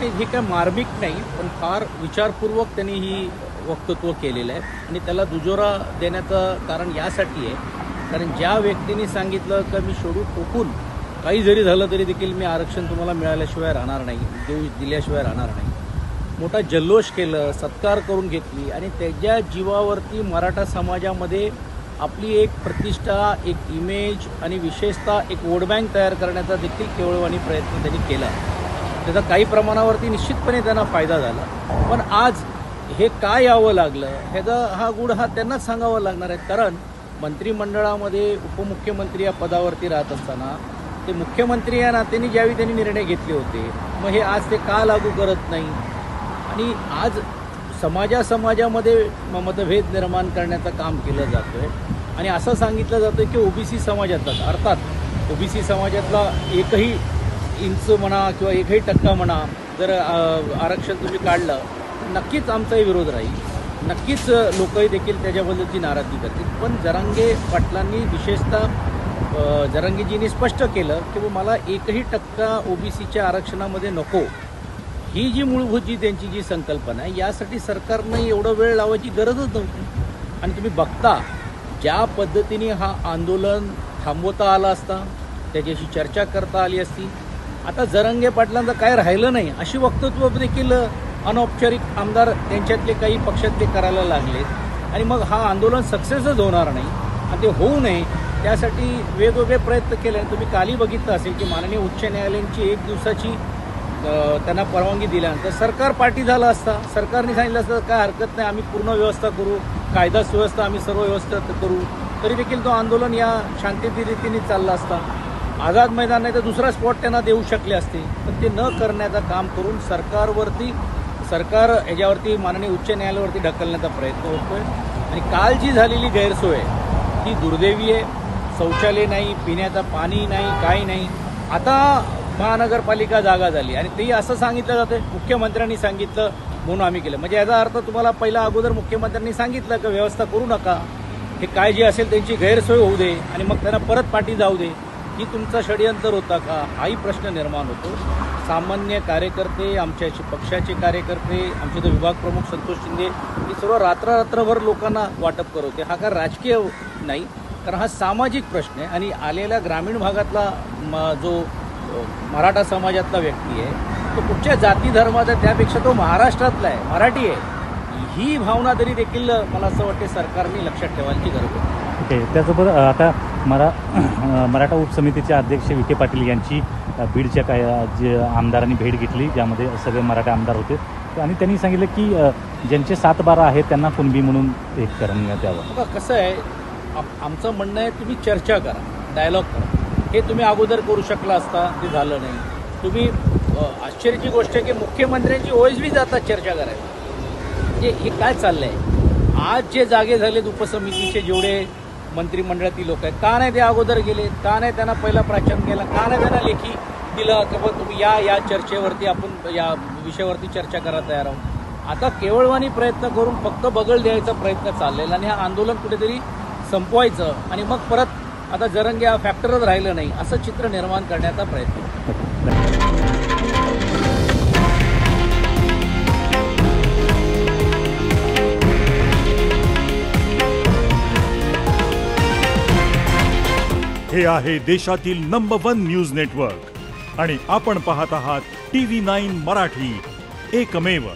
हे काय मार्मिक नाही, पण फार विचारपूर्वक त्यांनी ही वक्तव्य केलेलं आहे आणि त्याला दुजोरा देण्याचं कारण यासाठी आहे, कारण ज्या व्यक्तीने सांगितलं की मी शेड्यूल ठोकून काही जरी झालं तरी देखील मी आरक्षण तुम्हाला मिळाल्याशिवाय राहणार नाही, दिल्याशिवाय राहणार नाही, मोठा जल्लोष केलं, सत्कार करून घेतली आणि त्याच्या जीवावरती मराठा समाजामध्ये आपली एक प्रतिष्ठा, एक इमेज आणि विशेषतः एक वोट बँक तयार करण्याचा देखील केवळवाणी प्रयत्न त्यांनी केला. त्याचा काही प्रमाणावरती निश्चितपणे त्यांना फायदा झाला. पण आज हे का यावं लागलं ह्याचा हा गुढ हा त्यांनाच सांगावा लागणार आहे. कारण मंत्रिमंडळामध्ये उपमुख्यमंत्री या पदावरती राहत असताना ते मुख्यमंत्री या नात्याने ज्यावेळी त्यांनी निर्णय घेतले होते, मग हे आज ते का लागू करत नाही. आणि आज समाजामध्ये मतभेद निर्माण करण्याचं काम केलं जातं आहे आणि असं सांगितलं जातं की ओबीसी समाजातला, अर्थात ओबीसी समाजातला एकही इंच म्हणा किंवा एकही टक्का म्हणा जर आरक्षण तुम्ही काढलं नक्कीच आमचाही विरोध राहील, नक्कीच लोकही देखील त्याच्याबद्दलची नाराजी करतील. पण जरांगे पाटलांनी विशेषतः जरांगेजींनी स्पष्ट केलं की मला एकही टक्का ओबीसीच्या आरक्षणामध्ये नको, ही जी मूलभूत त्यांची जी संकल्पना आहे यासाठी सरकारनं एवढं वेळ लावायची गरजच नव्हती. आणि तुम्ही बघता ज्या पद्धतीने हा आंदोलन थांबवता आला असता, त्याच्याशी चर्चा करता आली असती. आता जरांगे पाटलांचं काय राहिलं नाही अशी वक्तव्य देखील अनौपचारिक आमदार त्यांच्यातले काही पक्षातले करायला लागलेत आणि मग हा आंदोलन सक्सेसच होणार नाही. आणि ते होऊ नये त्यासाठी वेगवेगळे प्रयत्न केले. तुम्ही कालही बघितलं असेल की माननीय उच्च न्यायालयाची 1 दिवसाची त्यांना परवानगी दिल्यानंतर सरकार पार्टी झालं असता, सरकारने सांगितलं असतं काय हरकत नाही, आम्ही पूर्ण व्यवस्था करू, कायदा सुव्यवस्था आम्ही सर्व व्यवस्था करू, तरी देखील तो आंदोलन या शांततेच्या रीतीने चालला असता. आझाद मैदान नाही तर दुसरा स्पॉट त्यांना देऊ शकले असते. पण ते न करण्याचं काम करून सरकार याच्यावरती माननीय उच्च न्यायालयावरती ढकलण्याचा प्रयत्न होतोय. आणि काल जी झालेली गैरसोय ती दुर्दैवी आहे. शौचालय नाही, पिण्याचं पाणी नाही, काही नाही. आता महानगरपालिका जागा झाली आणि तेही असं सांगितलं जातं मुख्यमंत्र्यांनी सांगितलं म्हणून आम्ही केलं. म्हणजे याचा अर्थ तुम्हाला पहिला अगोदर मुख्यमंत्र्यांनी सांगितलं की व्यवस्था करू नका, हे काय जे असेल त्यांची गैरसोय होऊ दे आणि मग त्यांना परत पाठी जाऊ दे, ही तुमचा षडयंत्र होता का, हाही प्रश्न निर्माण होतो. सामान्य कार्यकर्ते, आमच्या पक्षाचे कार्यकर्ते, आमचे तो विभाग प्रमुख संतोष शिंदे हे सर्व रात्रभर लोकांना वाटप करत होते. हा काय राजकीय नाही, कारण हा सामाजिक प्रश्न आहे. आणि आलेल्या ग्रामीण भागातला जो मराठा समाजातला व्यक्ती आहे तो कुठच्या जाती धर्माचा, त्यापेक्षा तो महाराष्ट्रातला आहे, मराठी आहे, ही भावना तरी देखील मला असं वाटते सरकारने लक्षात ठेवायची गरज आहे. ओके, त्याचबरोबर आता मराठा उपसमितीचे अध्यक्ष विखे पाटील यांची बीडच्या काही जे आमदारांनी भेट घेतली, ज्यामध्ये सगळे मराठा आमदार होते आणि त्यांनी सांगितलं की ज्यांचे 7-12 आहेत त्यांना कुणबी म्हणून एक करण्यात यावं. बघा कसं आहे, आमचं म्हणणं आहे तुम्ही चर्चा करा, डायलॉग करा. हे तुम्ही अगोदर करू शकला असता, ते झालं नाही. तुम्ही आश्चर्याची गोष्ट आहे की मुख्यमंत्र्यांची ओएसबी जातात चर्चा करायला. म्हणजे हे काय चाललंय. आज जे जागे झालेत उपसमितीचे जेवढे मंत्रिमंडळातील लोक आहेत, का नाही ते अगोदर गेले, का नाही त्यांना पहिला प्राचार केला, का नाही त्यांना लेखी दिलं की बाबा तुम्ही या चर्चेवरती आपण या विषयावरती चर्चा करायला तयार आहोत. आता केवळवानी प्रयत्न करून फक्त बगल द्यायचा प्रयत्न चाललेला आणि हे आंदोलन कुठेतरी संपवायचं आणि मग परत आता जरंगे हा फॅक्टरच राहिलं नाही असं चित्र निर्माण करण्याचा प्रयत्न. हे आहे देशातील नंबर 1 न्यूज नेटवर्क आणि आपण पाहत आहात TV9 मराठी, एकमेव.